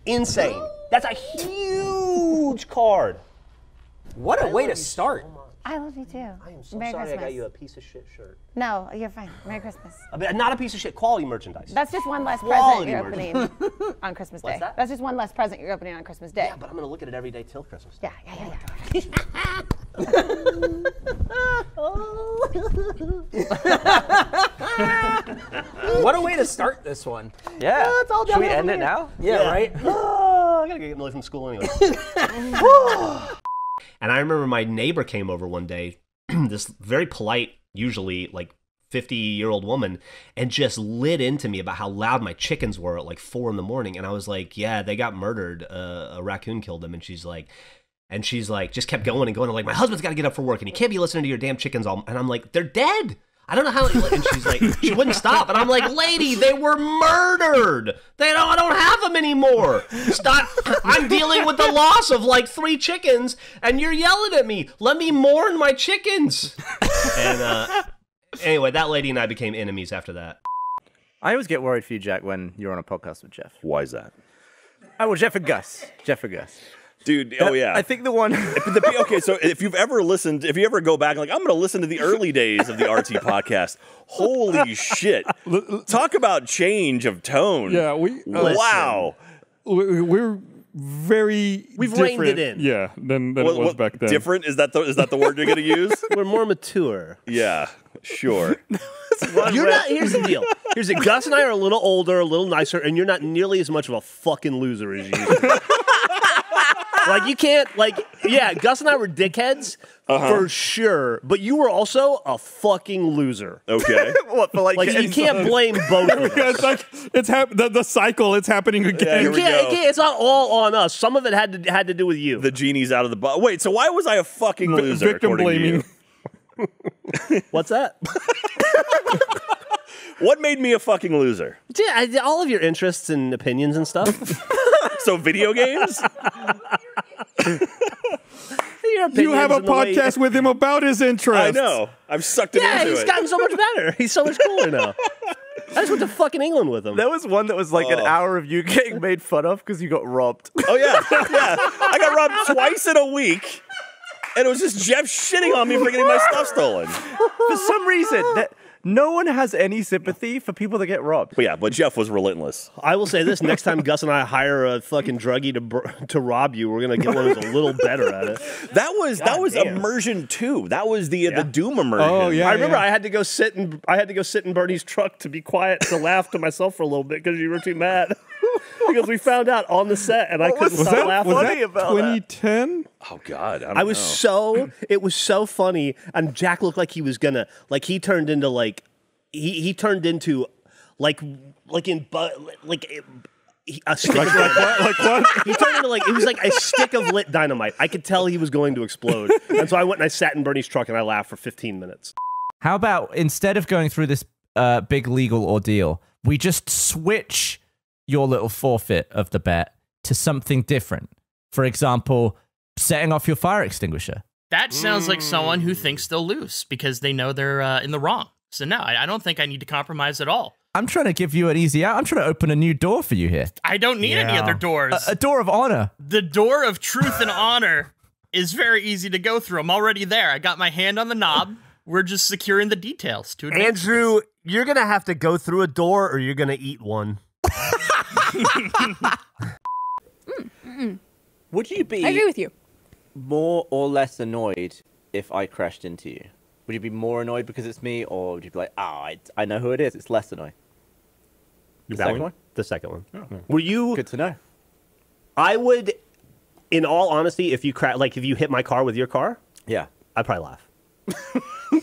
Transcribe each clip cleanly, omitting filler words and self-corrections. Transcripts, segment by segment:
insane. That's a huge card. What a way to start. I love you too. I am so Merry sorry Christmas. I got you a piece of shit shirt. No, you're fine. Merry Christmas. Not a piece of shit, quality merchandise. That's just one less Quality present you're opening on Christmas Day. What's that? That's just one less present you're opening on Christmas Day. Yeah, but I'm gonna look at it every day till Christmas Day. Yeah. What a way to start this one. Yeah. it's all Should we downhill end from it here. now? Yeah, right? Oh, I gotta get Millie from school anyway. And I remember my neighbor came over one day, this very polite, usually like 50-year-old woman, and just lit into me about how loud my chickens were at like 4 in the morning. And I was like, yeah, they got murdered. A raccoon killed them. And she's like, just kept going and going. I'm like, my husband's got to get up for work and he can't be listening to your damn chickens all. And I'm like, they're dead. I don't know how. And she's like, she wouldn't stop. And I'm like, lady, they were murdered. I don't have them anymore. Stop. I'm dealing with the loss of like 3 chickens and you're yelling at me. Let me mourn my chickens. And anyway, that lady and I became enemies after that. I always get worried for you, Jack, when you're on a podcast with Geoff. Why is that? Oh, well, Geoff and Gus. Dude, oh yeah. I think the one... Okay, so if you ever go back, like, I'm going to listen to the early days of the RT podcast. Holy shit. Talk about change of tone. Yeah, wow. We're very We've different, reined it in. Yeah, than it was back then. Different? Is that the word you're going to use? We're more mature. Yeah, sure. Here's the deal. Here's it. Gus and I are a little older, a little nicer, and you're not nearly as much of a fucking loser as you. Like, you can't, like, yeah, Gus and I were dickheads, for sure, but you were also a fucking loser. Okay. What, for like you can't blame both of us. It's like the cycle. It's happening again. Here we go. It's not all on us. Some of it had to do with you. The genie's out of the bottle. Wait, so why was I a fucking loser? Victim according to blaming. you? What's that? What made me a fucking loser? Yeah, all of your interests and opinions and stuff. So video games? You have a podcast with him about his interests. I know. I've sucked him into it. Yeah, he's gotten so much better. He's so much cooler now. I just went to fucking England with him. There was one that was like an hour of you getting made fun of because you got robbed. Oh, yeah. Yeah. I got robbed twice in a week, and it was just Geoff shitting on me for getting my stuff stolen. For some reason, no one has any sympathy for people that get robbed. But yeah, but Geoff was relentless. I will say this: next time Gus and I hire a fucking druggie to rob you, we're gonna get one who's a little better at it. That was immersion 2. That was the Doom immersion. Oh yeah. I remember I had to go sit in Bernie's truck to be quiet to laugh to myself for a little bit because you were too mad. Because we found out on the set and I couldn't stop laughing. Was that 2010? Oh God, It was so funny, and Jack looked like he was gonna, like, he turned into like a stick of dynamite. Like what? He turned into it was like a stick of lit dynamite. I could tell he was going to explode, and so I went and I sat in Bernie's truck and I laughed for 15 minutes. How about instead of going through this big legal ordeal, we just switch your little forfeit of the bet to something different? For example, setting off your fire extinguisher. That sounds like someone who thinks they'll lose because they know they're in the wrong. So no, I don't think I need to compromise at all. I'm trying to give you an easy out. I'm trying to open a new door for you here. I don't need any other doors. A door of honor. The door of truth and honor is very easy to go through. I'm already there. I got my hand on the knob. We're just securing the details to advance. Andrew, you're gonna have to go through a door, or you're gonna eat one. Would you be I agree with you. more or less annoyed if I crashed into you? Would you be more annoyed because it's me, or would you be like, I know who it is, it's less annoying? The second one? The second one. Oh. Were you... Good to know. I would, in all honesty, if you hit my car with your car, Yeah. I'd probably laugh.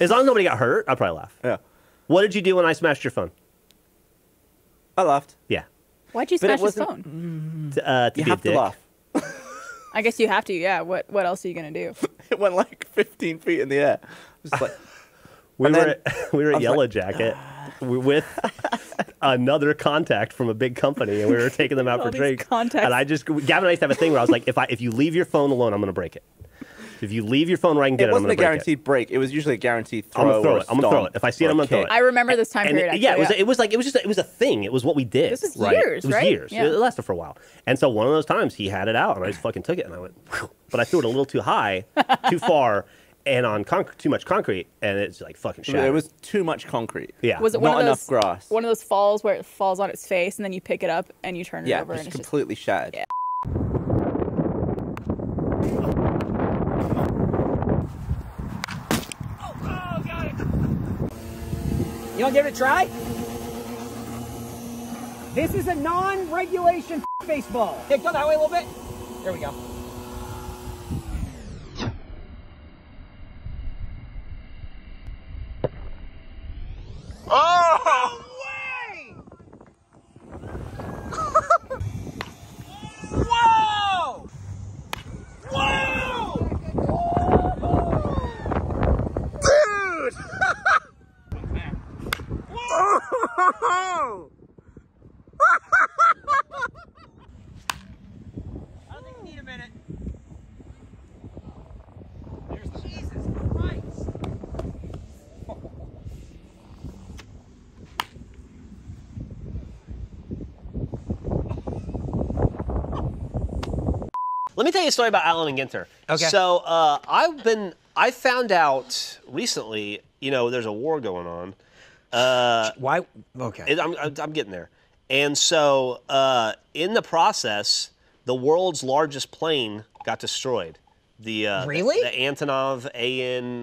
As long as nobody got hurt, I'd probably laugh. Yeah. What did you do when I smashed your phone? I laughed. Yeah. Why'd you But it smash his wasn't- phone? To You be a have to dick. laugh. I guess you have to, yeah. What else are you going to do? It went like 15 feet in the air. Just like... We And were then at I was Yellow like, Jacket with another contact from a big company, and we were taking them out All for these drinks. contacts. And Gavin and I used to have a thing where I was like, if you leave your phone alone, I'm going to break it. If you leave your phone where I can get It it, wasn't I'm a gonna break guaranteed break. It was usually a guaranteed throw. I'm gonna throw or it. I'm gonna throw it. stomp If I see it, or I'm gonna throw kick. it. I remember this time And period. yeah, actually, it was a thing. It was what we did. This is right? years, It was right? years. Yeah. It lasted for a while. And so one of those times he had it out, and I just fucking took it, and I went, whew. But I threw it a little too high, too far, and on too much concrete, and it's like fucking shattered. It was too much concrete. Yeah. Was it one Not of those, enough grass. One of those falls where it falls on its face and then you pick it up and you turn it Yeah, over and it's it's just completely shattered. Yeah. You want to give it a try? This is a non-regulation baseball. Hey, go that way a little bit. There we go. Oh! No way! Whoa! Whoa! Dude! Whoa! I don't think you need a minute. Jesus Christ. Let me tell you a story about Alan and Ginter. Okay. So I found out recently, there's a war going on. Why? Okay. I'm getting there. And so in the process, the world's largest plane got destroyed. Really? The Antonov AN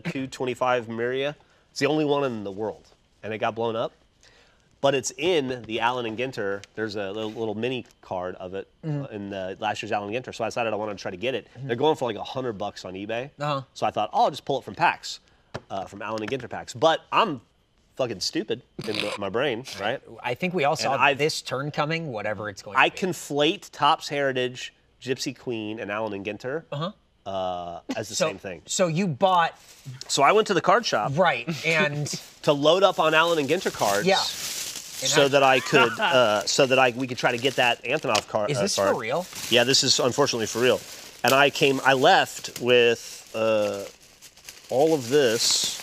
225 Miria. It's the only one in the world, and it got blown up. But it's in the Allen and Ginter. There's a little mini card of it in last year's Allen and Ginter. So I decided I wanted to try to get it. They're going for like $100 on eBay. So I thought, I'll just pull it from packs, from Allen and Ginter packs. But I'm fucking stupid in my brain, right? I think we all saw this turn coming, whatever it's going to be. I conflate Topps Heritage, Gypsy Queen, and Allen and Ginter as the same thing. So you bought... So I went to the card shop. Right, and... to load up on Allen and Ginter cards. Yeah. So that I could, we could try to get that Antonov card. Is this for real? Yeah, this is unfortunately for real. And I left with all of this.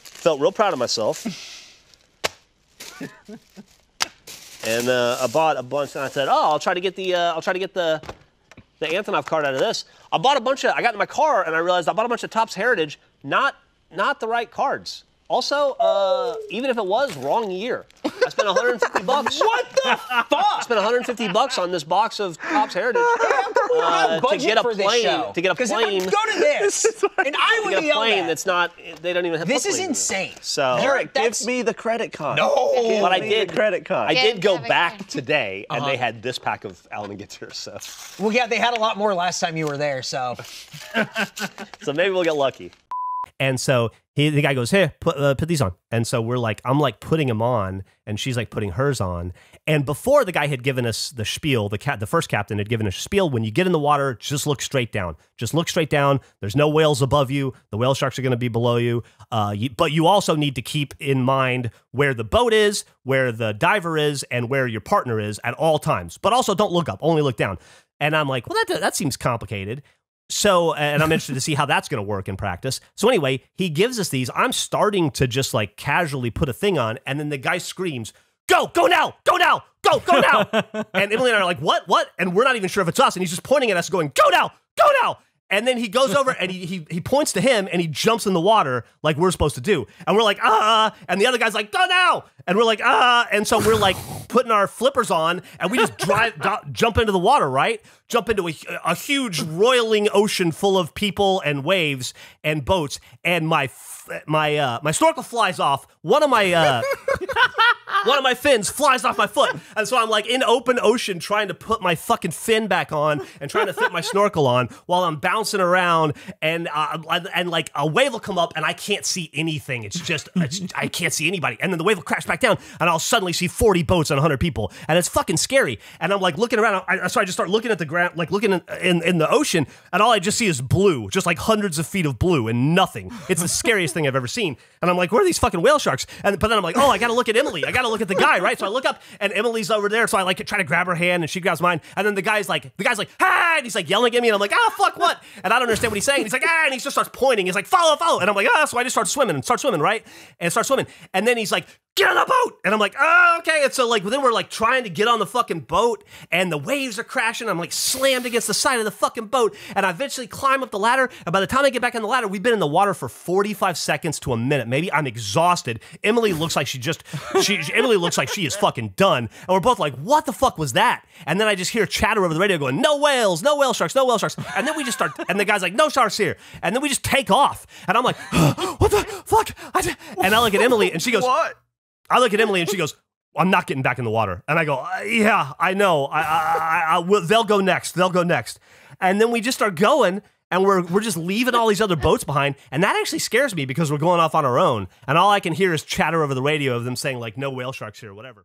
Felt real proud of myself. And I bought a bunch, and I said, I'll try to get the Antonov card out of this. I got in my car, and I realized I bought a bunch of Topps Heritage, not the right cards. Also, even if it was wrong year, I spent $150. What the fuck? I spent $150 on this box of Topps Heritage to get a plane. To get a plane. Go to this, and I would be plane on that's not. They don't even have. This is insane. So Eric, give me the credit card. No, but I did. The credit card. I did go back today, and they had this pack of Allen and Ginter. So. Well, yeah, they had a lot more last time you were there. So. So maybe we'll get lucky. And so the guy goes, "Hey, put these on." And so I'm like putting them on, and she's like putting hers on. And before the guy had given us the spiel, the first captain had given us a spiel. When you get in the water, just look straight down. Just look straight down. There's no whales above you. The whale sharks are going to be below you. But you also need to keep in mind where the boat is, where the diver is, and where your partner is at all times. But also don't look up. Only look down. And I'm like, well, that seems complicated. So, and I'm interested to see how that's going to work in practice. So anyway, he gives us these. I'm starting to just like casually put a thing on, and then the guy screams, go now, go now, go now. And Emily and I are like, what? And we're not even sure if it's us. And he's just pointing at us going, go now. And then he goes over and he points to him and he jumps in the water like we're supposed to do. And we're like, and the other guy's like, go now. And we're like, and so we're like putting our flippers on and we just jump into the water, right? Jump into a huge roiling ocean full of people and waves and boats. And my snorkel flies off. One of my fins flies off my foot. And so I'm like in open ocean trying to put my fucking fin back on and trying to fit my snorkel on while I'm bouncing around and like a wave will come up and I can't see anything. I can't see anybody. And then the wave will crash back down and I'll suddenly see 40 boats and 100 people. And it's fucking scary. And I'm like looking around. So I just start looking at the ground, like looking in the ocean, and all I just see is blue, just like hundreds of feet of blue and nothing. It's the scariest thing I've ever seen. And I'm like, where are these fucking whale sharks? But then I'm like, oh, I gotta look at Emily. I gotta look look at the guy, right? So I look up and Emily's over there. So I like try to grab her hand and she grabs mine. And then the guy's like, "Hi!" And he's like yelling at me. And I'm like, "Ah, fuck what?" And I don't understand what he's saying. And he's like, "Ah!" And he just starts pointing. He's like, "Follow, follow." And I'm like, "Ah!" So I just start swimming, right? And start swimming. And then he's like, "Get on the boat." And I'm like, "Oh, okay." And so like, then we're like trying to get on the fucking boat and the waves are crashing. I'm like slammed against the side of the fucking boat. And I eventually climb up the ladder. And by the time I get back on the ladder, we've been in the water for 45 seconds to a minute. Maybe I'm exhausted. Emily looks like Emily looks like she is fucking done. And we're both like, what the fuck was that? And then I just hear chatter over the radio going, no whales, no whale sharks, no whale sharks. And then we just start, and the guy's like, no sharks here. And then we just take off. And I'm like, what the fuck? And I look at Emily and she goes, what? I look at Emily and she goes, I'm not getting back in the water. And I go, yeah, I know. I will. They'll go next. They'll go next. And then we just start going. And we're just leaving all these other boats behind. And that actually scares me because we're going off on our own. And all I can hear is chatter over the radio of them saying, like, no whale sharks here or whatever.